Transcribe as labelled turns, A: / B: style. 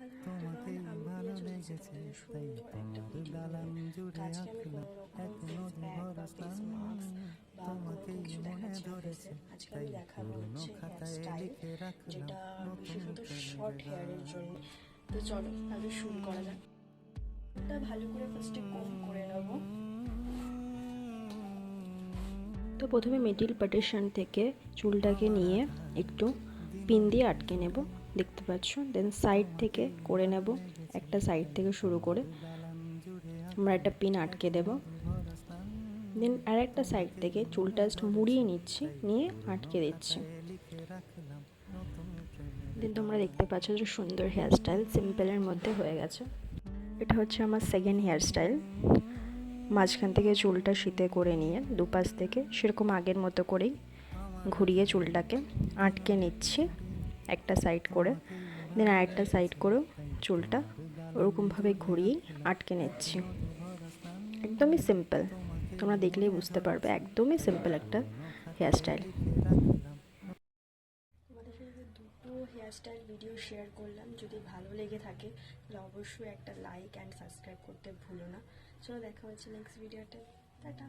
A: তোমাকেই ভালো লেগেছে তাই তোমার দালান জুড়ে আঁকলাম এক নদী ভরা স্থান। তোমাকেই মনে ধরেছে তাই পুরনো খাতায় লিখে রাখলাম নতুন প্রেমের গান।
B: তো চলো আগে শুরু করা যাক। এটা ভালো করে ফার্স্টে কম করে নেব। তো প্রথমে মিডিল পার্টিশন থেকে চুলটাকে নিয়ে একটু পিন দিয়ে আটকে নেব, দেখতে পাচ্ছ। দেন সাইড থেকে করে নেব, একটা সাইড থেকে শুরু করে আমরা একটা পিন আটকে দেব। দেন আর একটা সাইড থেকে চুলটা জাস্ট মুড়িয়ে নিচ্ছি, নিয়ে আটকে দিচ্ছি। দেন তোমরা দেখতে পাচ্ছ যে সুন্দর হেয়ার স্টাইল সিম্পলের মধ্যে হয়ে গেছে। এটা হচ্ছে আমার সেকেন্ড হেয়ার স্টাইল। মাঝখান থেকে চুলটা শীতে করে নিয়ে দুপাশ থেকে সেরকম আগের মতো করেই ঘুরিয়ে চুলটাকে আটকে নিচ্ছি একটা সাইড করে। দেন আরেকটা সাইড করেও চুলটা ওরকমভাবে ঘুরিয়েই আটকে নিচ্ছি। একদমই সিম্পল, তোমরা দেখলেই বুঝতে পারবে, একদমই সিম্পল একটা হেয়ার স্টাইল। তোমাদের সাথে দুটো হেয়ার স্টাইল ভিডিও শেয়ার করলাম। যদি ভালো লেগে থাকে তাহলে অবশ্যই একটা লাইক অ্যান্ড সাবস্ক্রাইব করতে ভুলো না। চলো দেখা হচ্ছে নেক্সট ভিডিওতে। টাটা।